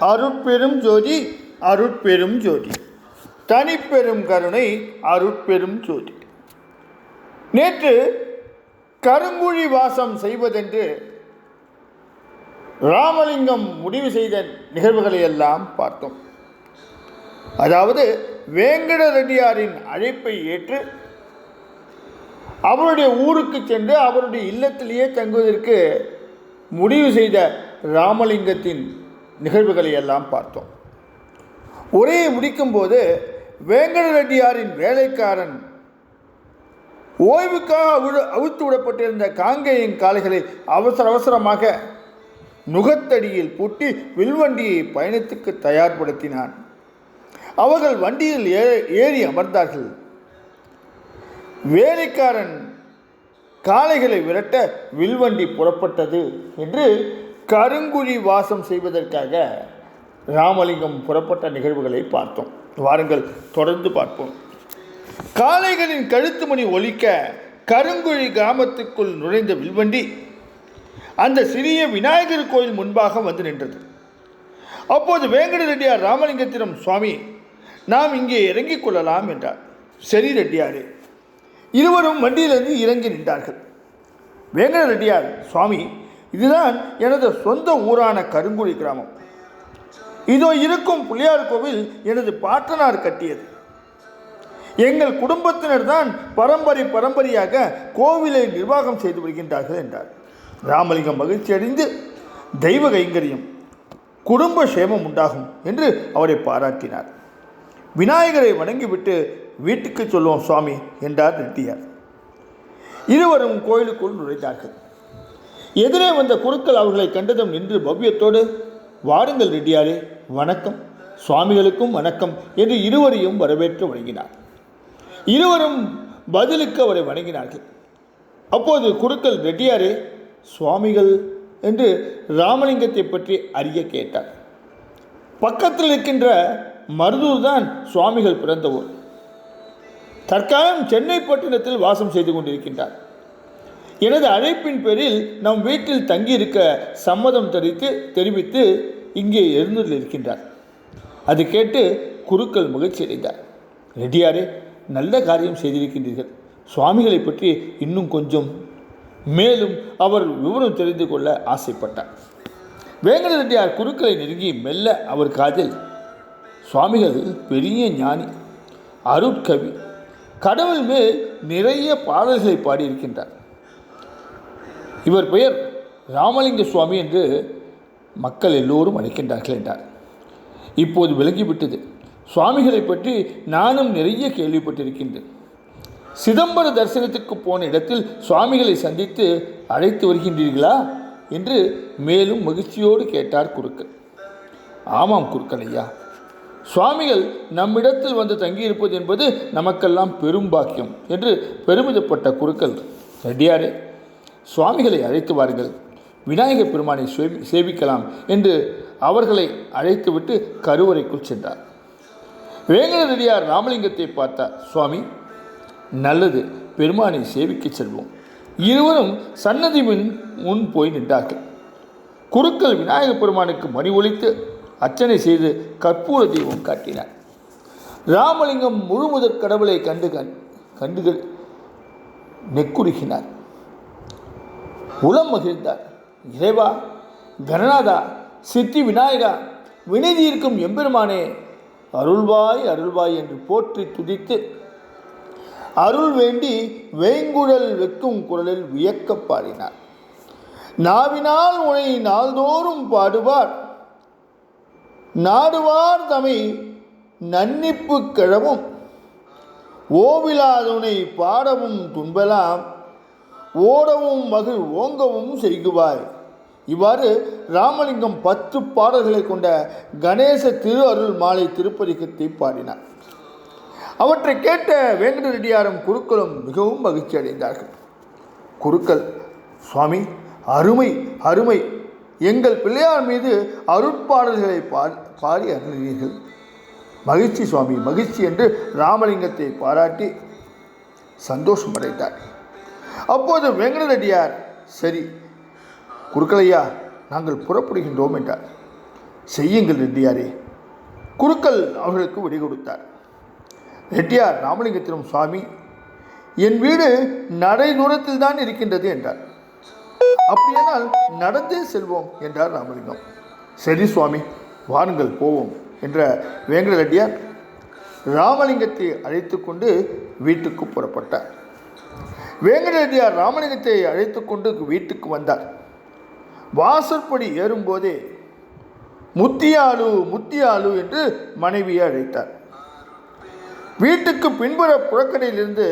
அருட்பெரும் ஜோதி அருட்பெரும் ஜோதி தனிப்பெரும் கருணை அருட்பெரும் ஜோதி. நேற்று கருங்குழி வாசம் செய்வதென்று ராமலிங்கம் முடிவு செய்த நிகழ்வுகளை எல்லாம் பார்த்தோம். அதாவது வேங்கட ரெட்டியாரின் அழைப்பை ஏற்று அவருடைய ஊருக்கு சென்று அவருடைய இல்லத்திலேயே தங்குவதற்கு முடிவு செய்த ராமலிங்கத்தின் நிகழ்வுகளை எல்லாம் பார்த்தோம். உரையை முடிக்கும்போது வேங்கட ரெட்டியாரின் வேலைக்காரன் ஓய்வுக்காக அவிழ்த்து விடப்பட்டிருந்த காங்கேயின் காளைகளை அவசரமாக நுகத்தடியில் பூட்டி வில்வண்டியை பயணத்துக்கு தயார்படுத்தினான். அவர்கள் வண்டியில் ஏறி அமர்ந்தார்கள். வேலைக்காரன் காளைகளை விரட்ட வில்வண்டி புறப்பட்டது என்று கருங்குழி வாசம் செய்வதற்காக ராமலிங்கம் புறப்பட்ட நிகழ்வுகளை பார்த்தோம். வாருங்கள் தொடர்ந்து பார்ப்போம். காளைகளின் கழுத்து மணி ஒலிக்க கருங்குழி கிராமத்துக்குள் நுழைந்த வில்வண்டி அந்த சிறிய விநாயகர் கோயில் முன்பாக வந்து நின்றது. அப்போது வேங்கட ரெட்டியார் ராமலிங்கத்திடம், சுவாமி, நாம் இங்கே இறங்கிக் கொள்ளலாம் என்றார். சரி ரெட்டியாரே. இருவரும் வண்டியிலிருந்து இறங்கி நின்றார்கள். வேங்கட ரெட்டியார், சுவாமி, இதுதான் எனது சொந்த ஊரான கருங்குழி கிராமம். இதோ இருக்கும் பிள்ளையார் கோவில் எனது பாட்டனார் கட்டியது. எங்கள் குடும்பத்தினர் தான் பரம்பரையாக கோவிலை நிர்வாகம் செய்து வருகின்றார்கள் என்றார். ராமலிங்கம் மகிழ்ச்சி அடைந்து, தெய்வ கைங்கரியம், குடும்ப சேமம் உண்டாகும் என்று அவரை பாராட்டினார். விநாயகரை வணங்கிவிட்டு வீட்டுக்கு சொல்லுவோம் சுவாமி என்றார் ரெட்டியார். இருவரும் கோயிலுக்குள் நுழைந்தார்கள். எதிரே வந்த குருக்கள் அவர்களை கண்டதும் நின்று பவ்யத்தோடு, வாருங்கள் ரெட்டியாரே, வணக்கம், சுவாமிகளுக்கும் வணக்கம் என்று இருவரையும் வரவேற்று வணங்கினார். இருவரும் பதிலுக்கு அவரை வணங்கினார்கள். அப்போது குருக்கள், ரெட்டியாரே, சுவாமிகள் என்று ராமலிங்கத்தை பற்றி அறிய கேட்டார். பக்கத்தில் இருக்கின்ற மருதூர் தான் சுவாமிகள் பிறந்த ஊர். தற்காலம் சென்னை பட்டணத்தில் வாசம் செய்து கொண்டிருக்கின்றார். எனது அழைப்பின் பேரில் நம் வீட்டில் தங்கியிருக்க சம்மதம் தெரிவித்து இங்கே இருக்கின்றார். அது கேட்டு குருக்கள் மகிழ்ச்சி அடைந்தார். ரெட்டியாரே, நல்ல காரியம் செய்திருக்கின்றீர்கள். சுவாமிகளை பற்றி இன்னும் கொஞ்சம் மேலும் அவர் விவரம் தெரிந்து கொள்ள ஆசைப்பட்டார். வேங்கட ரெட்டியார் குருக்களை நெருங்கி மெல்ல அவர் காதில், சுவாமிகள் பெரிய ஞானி, அருட்கவி, கடவுள் மேல் நிறைய பாடல்களை பாடியிருக்கின்றார். இவர் பெயர் ராமலிங்க சுவாமி என்று மக்கள் எல்லோரும் அழைக்கின்றார்கள் என்றார். இப்போது விலகிவிட்டது. சுவாமிகளை பற்றி நானும் நிறைய கேள்விப்பட்டிருக்கின்றேன். சிதம்பர தரிசனத்துக்கு போன இடத்தில் சுவாமிகளை சந்தித்து அழைத்து வருகின்றீர்களா என்று மேலும் மகிழ்ச்சியோடு கேட்டார் குருக்கள். ஆமாம் குருக்கள் ஐயா, சுவாமிகள் நம்மிடத்தில் வந்து தங்கியிருப்பது என்பது நமக்கெல்லாம் பெரும் பாக்கியம் என்று பெருமிதப்பட்ட குருக்கள், ரெட்டியாரே, சுவாமிகளை அழைத்து வாருங்கள், விநாயகர் பெருமானை சேவிக்கலாம் என்று அவர்களை அழைத்துவிட்டு கருவறைக்குள் சென்றார். வேங்கட ரெட்டியார் ராமலிங்கத்தை பார்த்தார். சுவாமி, நல்லது, பெருமானை சேவிக்க செல்வோம். இருவரும் சன்னதி முன் போய் நின்றார்கள். குருக்கள் விநாயகர் பெருமானுக்கு மணி ஒலித்து அர்ச்சனை செய்து கற்பூர தீபம் காட்டினார். ராமலிங்கம் முழுமுதற் கடவுளை கண்டு நெக்குருகினார். உளம் மகிழ்ந்தார். இறைவா, கணநாதா, சித்தி விநாயகா, வினை தீர்க்கும் எம்பெருமானே, அருள்வாய் அருள்வாய் என்று போற்றி துதித்து அருள் வேண்டி வேங்குழல் வெக்கும் குரலில் வியக்க பாடினார். நாவினால் உனை நாள்தோறும் பாடுவார், நாடுவார் தமை நன்னிப்பு கிழவும், ஓவிலாதுனை பாடவும் துன்பலாம், ஓடவும் மகிழ் ஓங்கவும் செய்குவாய். இவ்வாறு ராமலிங்கம் 10 பாடல்களை கொண்ட கணேச திரு அருள் மாலை திருப்பதிகத்தை பாடினார். அவற்றை கேட்ட வேங்கட ரெட்டியாரும் குருக்களும் மிகவும் மகிழ்ச்சி அடைந்தார்கள். குருக்கள், சுவாமி, அருமை அருமை, எங்கள் பிள்ளையார் மீது அருட்பாடல்களை பாடி அருளினீர்கள். மகிழ்ச்சி சுவாமி, மகிழ்ச்சி என்று ராமலிங்கத்தை பாராட்டி சந்தோஷமடைந்தார். அப்போது வேங்கட ரெட்டியார், சரி குருக்களையா, நாங்கள் புறப்படுகின்றோம் என்றார். செய்யுங்கள் ரெட்டியாரே. குருக்கள் அவர்களுக்கு விடை கொடுத்தார். ரெட்டியார் ராமலிங்கத்திடம், சுவாமி, என் வீடு நடை தூரத்தில் தான் இருக்கின்றது என்றார். அப்படியானால் நடந்தே செல்வோம் என்றார் ராமலிங்கம். சரி சுவாமி, வாருங்கள் போவோம் என்ற வேங்கட ரெட்டியார் ராமலிங்கத்தை அழைத்து கொண்டு வீட்டுக்கு புறப்பட்டார். வேங்கட ரெட்டியார் ராமலிங்கத்தை அழைத்து கொண்டு வீட்டுக்கு வந்தார். வாசற்படி ஏறும்போதே முத்தியாலு முத்தியாலு என்று மனைவியை அழைத்தார். வீட்டுக்கு பின்புற புழக்கடையிலிருந்து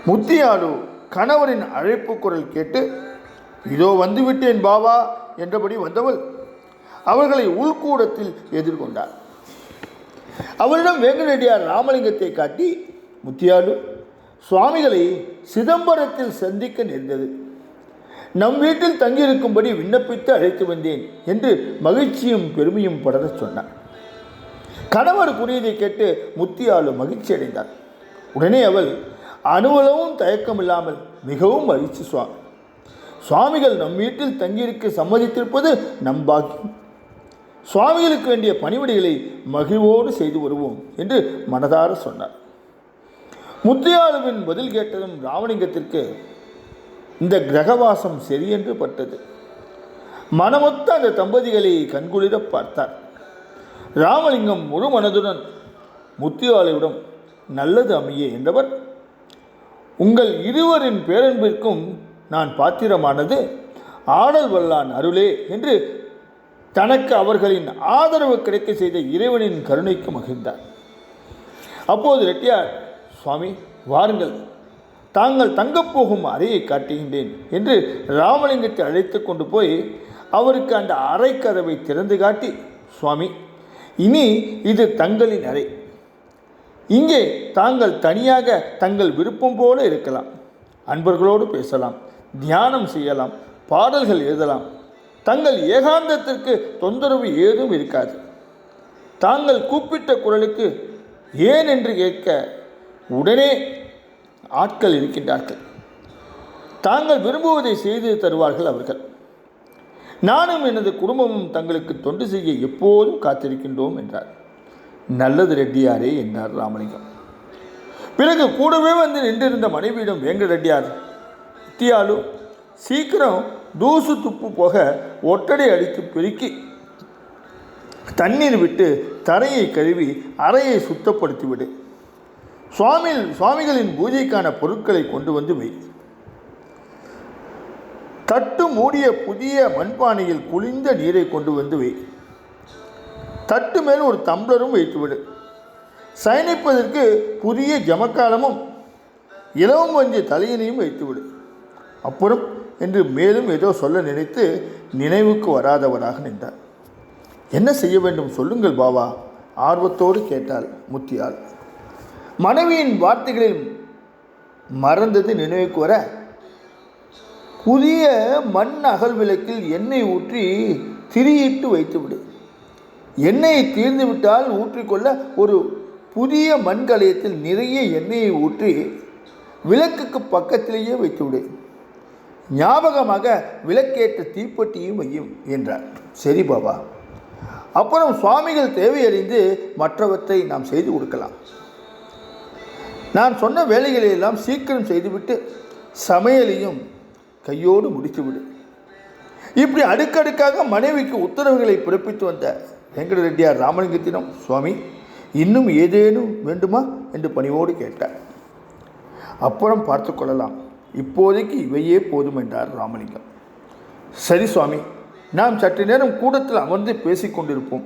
முத்தியாலு கணவரின் அழைப்பு குரல் கேட்டு, இதோ வந்துவிட்டேன் பாவா என்றபடி வந்தவள் அவர்களை உள்கூடத்தில் எதிர்கொண்டார். அவரிடம் வேங்கடரெட்டியார் ராமலிங்கத்தை காட்டி, முத்தியாலு, சுவாமிகளை சிதம்பரத்தில் சந்திக்க நேர்ந்தது. நம் வீட்டில் தங்கியிருக்கும்படி விண்ணப்பித்து அழைத்து வந்தேன் என்று மகிழ்ச்சியும் பெருமையும் படரச் சொன்னார். கணவர் கூறியதை கேட்டு முத்தியாலு மகிழ்ச்சி அடைந்தார். உடனே அவள் அனுவலவும் தயக்கமில்லாமல், மிகவும் மகிழ்ச்சி சுவாமிகள் நம் வீட்டில் தங்கியிருக்க சம்மதித்திருப்பது நம் பாக்கியம். சுவாமிகளுக்கு வேண்டிய பணிவிடைகளை மகிழ்வோடு செய்து வருவோம் என்று மனதார சொன்னார். முத்தியாலுவின் பதில் கேட்டதும் ராமலிங்கத்திற்கு இந்த கிரகவாசம் சரியென்று பட்டது. மனமொத்த அந்த தம்பதிகளை கண்குளிர பார்த்தார். ராமலிங்கம் முழு மனதுடன் முத்தியாலுவிடம், நல்லது அமைய என்றவர், உங்கள் இருவரின் பேரன்பிற்கும் நான் பாத்திரமானது ஆடல் வல்லான் அருளே என்று தனக்கு அவர்களின் ஆதரவு கிடைக்க செய்த இறைவனின் கருணைக்கு மகிழ்ந்தார். அப்போது ரெட்டியார், சுவாமி, வாருங்கள், தாங்கள் தங்கப்போகும் அறையை காட்டுகின்றேன் என்று ராமலிங்கத்தை அழைத்து கொண்டு போய் அவருக்கு அந்த அறை கதவை திறந்து காட்டி, சுவாமி, இனி இது தங்களின் அறை. இங்கே தாங்கள் தனியாக தங்கள் விருப்பம் போல இருக்கலாம், அன்பர்களோடு பேசலாம், தியானம் செய்யலாம், பாடல்கள் எழுதலாம். தங்கள் ஏகாந்தத்திற்கு தொந்தரவு ஏதும் இருக்காது. தாங்கள் கூப்பிட்ட குரலுக்கு ஏன் என்று கேட்க உடனே ஆட்கள் இருக்கின்றார்கள். தாங்கள் விரும்புவதை செய்து தருவார்கள் அவர்கள். நானும் எனது குடும்பமும் தங்களுக்கு தொண்டு செய்ய எப்போதும் காத்திருக்கின்றோம் என்றார். நல்லது ரெட்டியாரே என்றார் ராமலிங்கம். பிறகு கூடவே வந்து நின்றிருந்த மனைவியிடம் வேங்கட ரெட்டியார், முத்தியாலு, சீக்கிரம் தூசு துப்பு போக ஒட்டடை அடித்து பெருக்கி தண்ணீர் விட்டு தரையை கழுவி அறையை சுத்தப்படுத்திவிடு. சுவாமிகளின் பூஜைக்கான பொருட்களை கொண்டு வந்து வை. தட்டு மூடிய புதிய மண்பானையில் குளிர்ந்த நீரை கொண்டு வந்து வை. தட்டு மேல் ஒரு தம்ளரும் வைத்துவிடு. சயனிப்பதற்கு புதிய ஜமக்காலமும் இலவம் வஞ்சி தலையினையும் வைத்துவிடு. அப்புறம் என்று மேலும் ஏதோ சொல்ல நினைத்து நினைவுக்கு வராதவராக நின்றார். என்ன செய்ய வேண்டும் சொல்லுங்கள் பாவா, ஆர்வத்தோடு கேட்டாள் முத்தியால். மனைவியின் வார்த்தைகளில் மறந்தது நினைவுக்கு வர, புதிய மண் அகல் விளக்கில் எண்ணெய் ஊற்றி திரியிட்டு வைத்துவிடு. எண்ணெயை தீர்ந்துவிட்டால் ஊற்றிக்கொள்ள ஒரு புதிய மண்கலயத்தில் நிறைய எண்ணெயை ஊற்றி விளக்குக்கு பக்கத்திலேயே வைத்துவிடு. ஞாபகமாக விளக்கேற்ற தீப்பெட்டியும் வையும் என்றார். சரி பாபா, அப்புறம் சுவாமிகள் தேவையறிந்து மற்றவற்றை நாம் செய்து கொடுக்கலாம். நான் சொன்ன வேலைகளை எல்லாம் சீக்கிரம் செய்துவிட்டு சமையலையும் கையோடு முடித்துவிடு. இப்படி அடுக்கடுக்காக மனைவிக்கு உத்தரவுகளை பிறப்பித்து வந்த வெங்கட ரெட்டியார் ராமலிங்கத்திடம், சுவாமி, இன்னும் ஏதேனும் வேண்டுமா என்று பணிவோடு கேட்டார். அப்புறம் பார்த்து கொள்ளலாம், இப்போதைக்கு இவையே போதும் என்றார் ராமலிங்கம். சரி சுவாமி, நாம் சற்று நேரம் கூடத்தில் அமர்ந்து பேசிக்கொண்டிருப்போம்.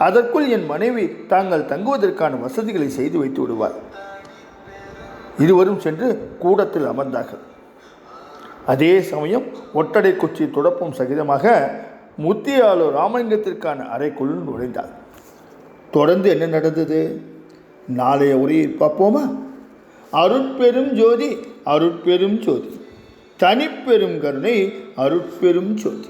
அதற்குள் என் மனைவி தாங்கள் தங்குவதற்கான வசதிகளை செய்து வைத்து விடுவார். இருவரும் சென்று கூடத்தில் அமர்ந்தார்கள். அதே சமயம் ஒட்டடை குச்சி துடப்பும் சகிதமாக முத்தியாலு ராமலிங்கத்திற்கான அறைக்குள் நுழைந்தார். தொடர்ந்து என்ன நடந்தது நாளைய உரையில் பார்ப்போமா? அருட்பெரும் ஜோதி, அருட்பெரும் ஜோதி, தனிப்பெரும் கருணை, அருட்பெரும் ஜோதி.